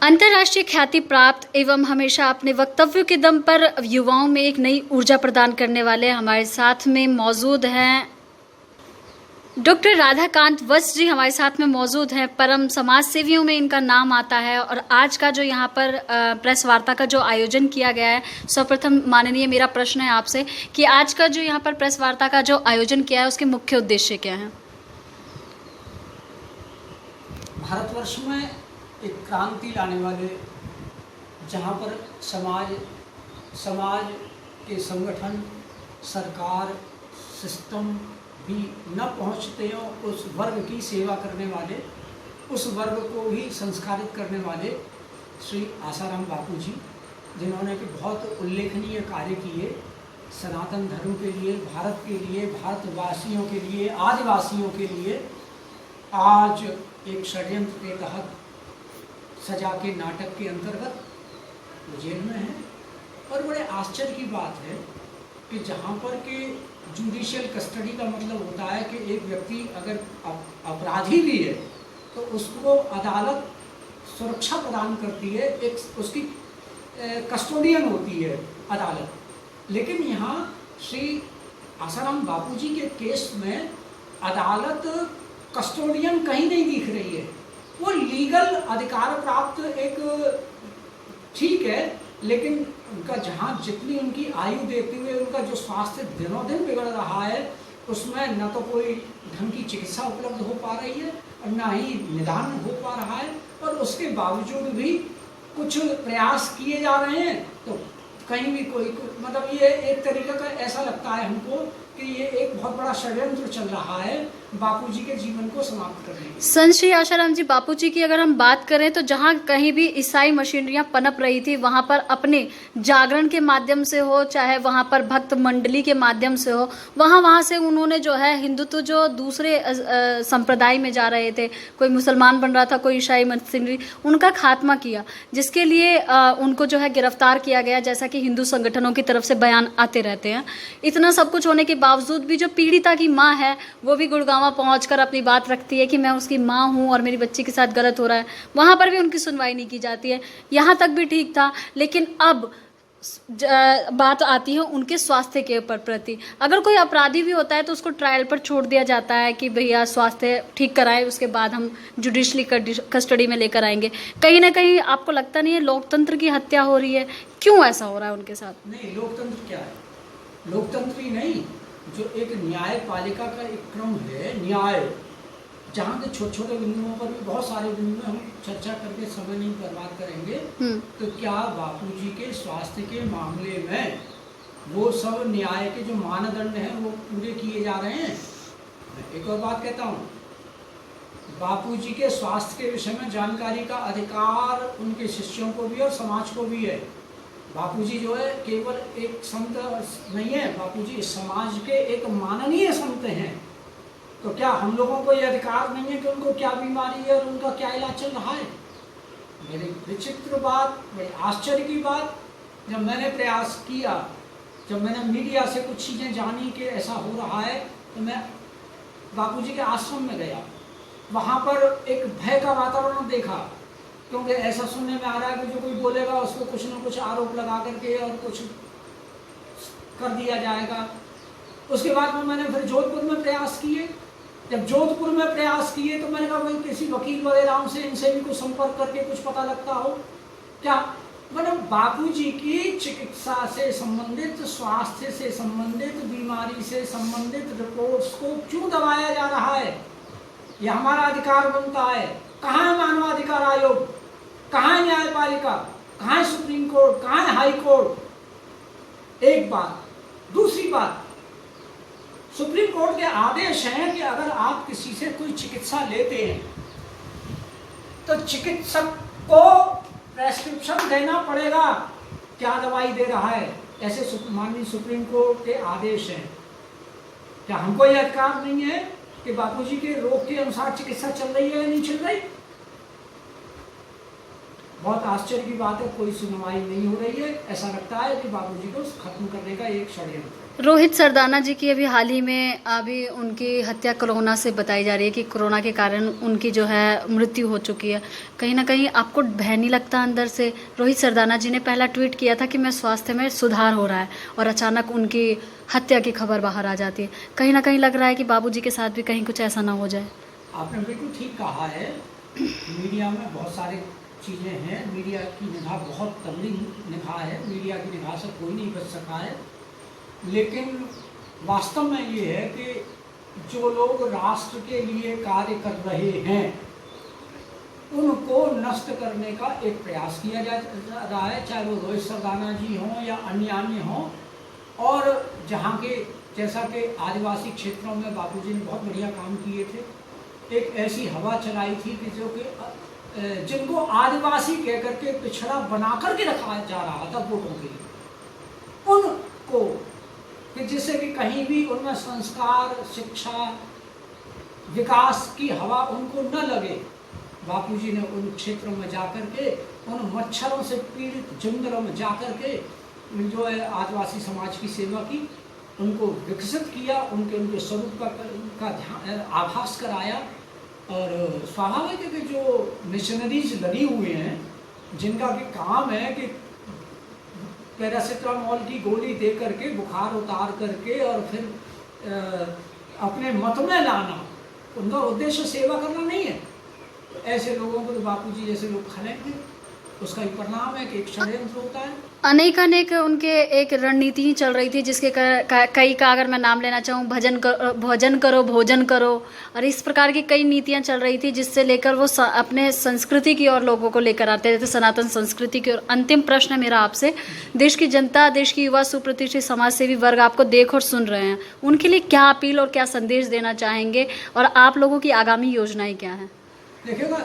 अंतर्राष्ट्रीय ख्याति प्राप्त एवं हमेशा अपने वक्तव्यों के दम पर युवाओं में एक नई ऊर्जा प्रदान करने वाले हमारे साथ में मौजूद हैं डॉक्टर राधाकांत वत्स जी। हमारे साथ में मौजूद हैं। परम समाज सेवियों में इनका नाम आता है। और आज का जो यहाँ पर प्रेस वार्ता का जो आयोजन किया गया है, सर्वप्रथम माननीय मेरा प्रश्न है आपसे कि आज का जो यहाँ पर प्रेस वार्ता का जो आयोजन किया है उसके मुख्य उद्देश्य क्या हैं? भारतवर्ष में एक क्रांति लाने वाले, जहाँ पर समाज के संगठन, सरकार, सिस्टम भी न पहुँचते हों, उस वर्ग की सेवा करने वाले, उस वर्ग को ही संस्कारित करने वाले श्री आसाराम बापू जी, जिन्होंने कि बहुत उल्लेखनीय कार्य किए सनातन धर्म के लिए, भारत के लिए, भारतवासियों के लिए, आदिवासियों के लिए। आज एक षड्यंत्र के तहत सजा के नाटक के अंतर्गत वो जेल में है। और बड़े आश्चर्य की बात है कि जहाँ पर के जुडिशियल कस्टडी का मतलब होता है कि एक व्यक्ति अगर अपराधी भी है तो उसको अदालत सुरक्षा प्रदान करती है, एक उसकी कस्टोडियन होती है अदालत। लेकिन यहाँ श्री आसाराम बापू जी के केस में अदालत कस्टोडियन कहीं नहीं दिख रही है। वो लीगल अधिकार प्राप्त एक ठीक है, लेकिन उनका जहाँ जितनी उनकी आयु देखते हुए उनका जो स्वास्थ्य दिनों दिन बिगड़ रहा है, उसमें न तो कोई ढंग की चिकित्सा उपलब्ध हो पा रही है और न ही निदान हो पा रहा है। और उसके बावजूद भी कुछ प्रयास किए जा रहे हैं तो कहीं भी कोई मतलब ये एक तरीके का ऐसा लगता है हमको कि ये एक बहुत बड़ा षड्यंत्र चल रहा है बापूजी के जीवन को समाप्त करने की। संत श्री आसाराम जी बापूजी की अगर हम बात करें तो जहाँ कहीं भी ईसाई मशीनरियां पनप रही थी, वहां पर अपने जागरण के माध्यम से हो, चाहे वहां पर भक्त मंडली के माध्यम से हो, वहां से उन्होंने जो है हिंदुत्व जो दूसरे संप्रदाय में जा रहे थे, कोई मुसलमान बन रहा था, कोई ईसाई मशीनरी, उनका खात्मा किया, जिसके लिए उनको जो है गिरफ्तार किया गया, जैसा कि हिंदू संगठनों की तरफ से बयान आते रहते हैं। इतना सब कुछ होने के बावजूद भी जो पीड़िता की माँ है वो भी गुड़गांव पहुंचकर अपनी बात रखती है कि मैं उसकी माँ हूं और मेरी बच्ची के साथ गलत हो रहा है। वहां पर भी उनकी सुनवाई नहीं की जाती है। यहां तक भी ठीक था, लेकिन अब बात आती है उनके स्वास्थ्य के ऊपर प्रति। अगर कोई अपराधी भी होता है तो उसको ट्रायल पर छोड़ दिया जाता है कि भैया स्वास्थ्य ठीक कराएं, उसके बाद हम जुडिशली कस्टडी में लेकर आएंगे। कहीं ना कहीं आपको लगता नहीं है लोकतंत्र की हत्या हो रही है? क्यों ऐसा हो रहा है उनके साथ? नहीं, लोकतंत्र क्या है? लोकतंत्र ही नहीं, जो एक न्यायपालिका का एक क्रम है, न्याय, जहाँ के छोटे छोटे बिंदुओं पर भी बहुत सारे बिंदु हम चर्चा करके समय नहीं बर्बाद करेंगे। तो क्या बापूजी के स्वास्थ्य के मामले में वो सब न्याय के जो मानदंड हैं वो पूरे किए जा रहे हैं? मैं एक और बात कहता हूँ, बापूजी के स्वास्थ्य के विषय में जानकारी का अधिकार उनके शिष्यों को भी और समाज को भी है। बापूजी जो है केवल एक संत नहीं है, बापूजी समाज के एक माननीय संत हैं। तो क्या हम लोगों को ये अधिकार नहीं है कि उनको क्या बीमारी है और उनका क्या इलाज चल रहा है? मेरी विचित्र बात, बड़ी आश्चर्य की बात, जब मैंने प्रयास किया, जब मैंने मीडिया से कुछ चीज़ें जानी कि ऐसा हो रहा है, तो मैं बापूजी के आश्रम में गया। वहाँ पर एक भय का वातावरण देखा, क्योंकि ऐसा सुनने में आ रहा है कि जो कोई बोलेगा उसको कुछ न कुछ आरोप लगा करके और कुछ कर दिया जाएगा। उसके बाद में मैंने फिर जोधपुर में प्रयास किए। जब जोधपुर में प्रयास किए तो मैंने कहा भाई किसी वकील वगैरह से इनसे भी कुछ संपर्क करके कुछ पता लगता हो क्या। मतलब बापूजी की चिकित्सा से संबंधित, स्वास्थ्य से संबंधित, बीमारी से संबंधित रिपोर्ट्स को क्यों दबाया जा रहा है? यह हमारा अधिकार बनता है। कहाँ है मानवाधिकार आयोग? कहाँ है न्यायपालिका? कहाँ है सुप्रीम कोर्ट? कहाँ है हाई कोर्ट? एक बात। दूसरी बात, सुप्रीम कोर्ट के आदेश हैं कि अगर आप किसी से कोई चिकित्सा लेते हैं तो चिकित्सक को प्रेस्क्रिप्शन देना पड़ेगा, क्या दवाई दे रहा है। ऐसे माननीय सुप्रीम कोर्ट के आदेश हैं। क्या हमको यह अधिकार नहीं है कि बापूजी के रोग के अनुसार चिकित्सा चल रही है या नहीं चल रही? बहुत आश्चर्य की बात है, कोई सुनवाई नहीं हो रही है। ऐसा लगता है कि बापूजी को खत्म करने का एक षड्यंत्र है। रोहित सरदाना जी की अभी हाल ही में अभी उनकी हत्या कोरोना से बताई जा रही है कि कोरोना के कारण उनकी जो है मृत्यु हो चुकी है। कहीं ना कहीं आपको भय नहीं लगता अंदर से? रोहित सरदाना जी ने पहला ट्वीट किया था कि मैं स्वास्थ्य में सुधार हो रहा है, और अचानक उनकी हत्या की खबर बाहर आ जाती है। कहीं ना कहीं लग रहा है कि बाबूजी के साथ भी कहीं कुछ ऐसा ना हो जाए। आपने बिल्कुल ठीक कहा है। मीडिया में बहुत सारी चीज़ें हैं, मीडिया की निगाह बहुत तगड़ी निगाह है, मीडिया की निगाह से कोई नहीं बच सका है। लेकिन वास्तव में ये है कि जो लोग राष्ट्र के लिए कार्य कर रहे हैं उनको नष्ट करने का एक प्रयास किया जा रहा है, चाहे वो रोहित सरदाना जी हों या अन्य हों। और जहाँ के जैसा कि आदिवासी क्षेत्रों में बापूजी ने बहुत बढ़िया काम किए थे, एक ऐसी हवा चलाई थी कि जो कि जिनको आदिवासी कह करके पिछड़ा बना करके रखा जा रहा था वोटों के लिए, उनको कि जिससे कि कहीं भी उनमें संस्कार, शिक्षा, विकास की हवा उनको न लगे, बापूजी ने उन क्षेत्रों में जाकर के, उन मच्छरों से पीड़ित जंगलों में जाकर के जो है आदिवासी समाज की सेवा की, उनको विकसित किया, उनके स्वरूप का ध्यान आभास कराया। और स्वाभाविक है कि जो मिशनरीज लगी हुए हैं, जिनका कि काम है कि पैरासिटामोल की गोली दे करके बुखार उतार करके और फिर अपने मत में लाना, उनका उद्देश्य सेवा करना नहीं है। तो ऐसे लोगों को तो बापूजी जैसे लोग खलेंगे, उसका ही परिणाम है कि एक षड्यंत्र होता है। अनेक उनके एक रणनीति ही चल रही थी, जिसके कई का अगर मैं नाम लेना चाहूँ, भजन करो भोजन करो, और इस प्रकार की कई नीतियाँ चल रही थी, जिससे लेकर वो अपने संस्कृति की ओर लोगों को लेकर आते थे, सनातन संस्कृति की ओर। अंतिम प्रश्न है मेरा आपसे, देश की जनता, देश की युवा, सुप्रतिष्ठित समाजसेवी वर्ग आपको देख और सुन रहे हैं, उनके लिए क्या अपील और क्या संदेश देना चाहेंगे, और आप लोगों की आगामी योजनाएं क्या हैं? देखिएगा,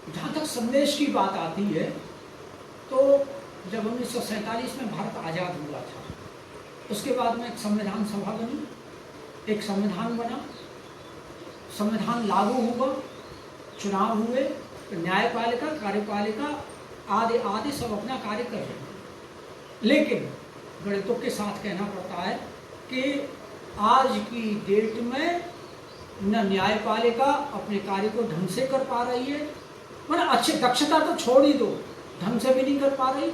जहाँ तक संदेश की बात आती है, तो जब 1947 में भारत आज़ाद हुआ था, उसके बाद में एक संविधान सभा बनी, एक संविधान बना, संविधान लागू हुआ, चुनाव हुए, तो न्यायपालिका, कार्यपालिका आदि आदि सब अपना कार्य कर रहे हैं। लेकिन बड़े दुख के साथ कहना पड़ता है कि आज की डेट में न न्यायपालिका अपने कार्य को ढंग से कर पा रही है, मतलब अच्छी दक्षता तो छोड़ ही दो, ढंग से भी नहीं कर पा रही।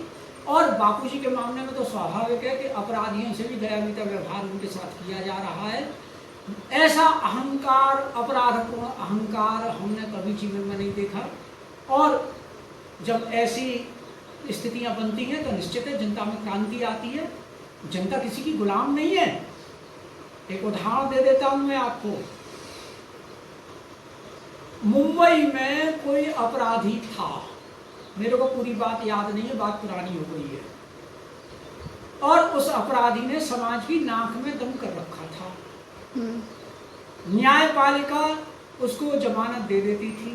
और बापूजी के मामले में तो स्वाभाविक है कि अपराधियों से भी दयानीय व्यवहार उनके साथ किया जा रहा है। ऐसा अहंकार, अपराधपूर्ण अहंकार हमने कभी जीवन में नहीं देखा। और जब ऐसी स्थितियां बनती हैं तो निश्चित है जनता में क्रांति आती है। जनता किसी की गुलाम नहीं है। एक उदाहरण दे देता हूं मैं आपको। मुंबई में कोई अपराधी था, मेरे को पूरी बात याद नहीं है, बात पुरानी हो गई है, और उस अपराधी ने समाज की नाक में दम कर रखा था। न्यायपालिका उसको जमानत दे देती थी।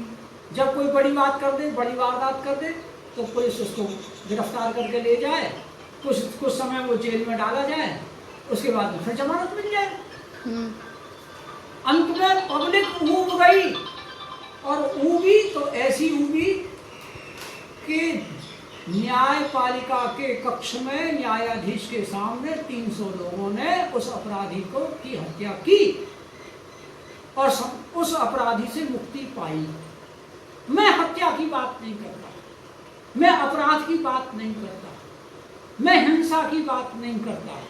जब कोई बड़ी बात कर दे, बड़ी वारदात कर दे, तो पुलिस उसको गिरफ्तार करके ले जाए, कुछ समय वो जेल में डाला जाए, उसके बाद में फिर जमानत मिल जाए। अंत में पब्लिक ऊब गई, और ऊबी तो ऐसी ऊबी कि न्यायपालिका के कक्ष में न्यायाधीश के सामने 300 लोगों ने उस अपराधी की हत्या की और उस अपराधी से मुक्ति पाई। मैं हत्या की बात नहीं करता, मैं अपराध की बात नहीं करता, मैं हिंसा की बात नहीं करता,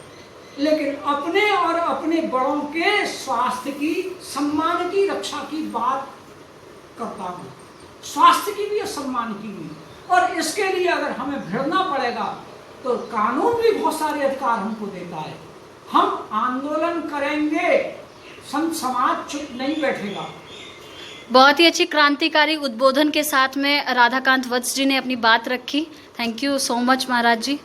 लेकिन अपने और अपने बड़ों के स्वास्थ्य की, सम्मान की रक्षा की बात करता हूँ। स्वास्थ्य की भी और सम्मान की भी। और इसके लिए अगर हमें भिड़ना पड़ेगा तो कानून भी बहुत सारे अधिकार हमको देता है। हम आंदोलन करेंगे, संत समाज चुप नहीं बैठेगा। बहुत ही अच्छी क्रांतिकारी उद्बोधन के साथ में राधाकांत वत्स जी ने अपनी बात रखी। Thank you so much Maharaj ji.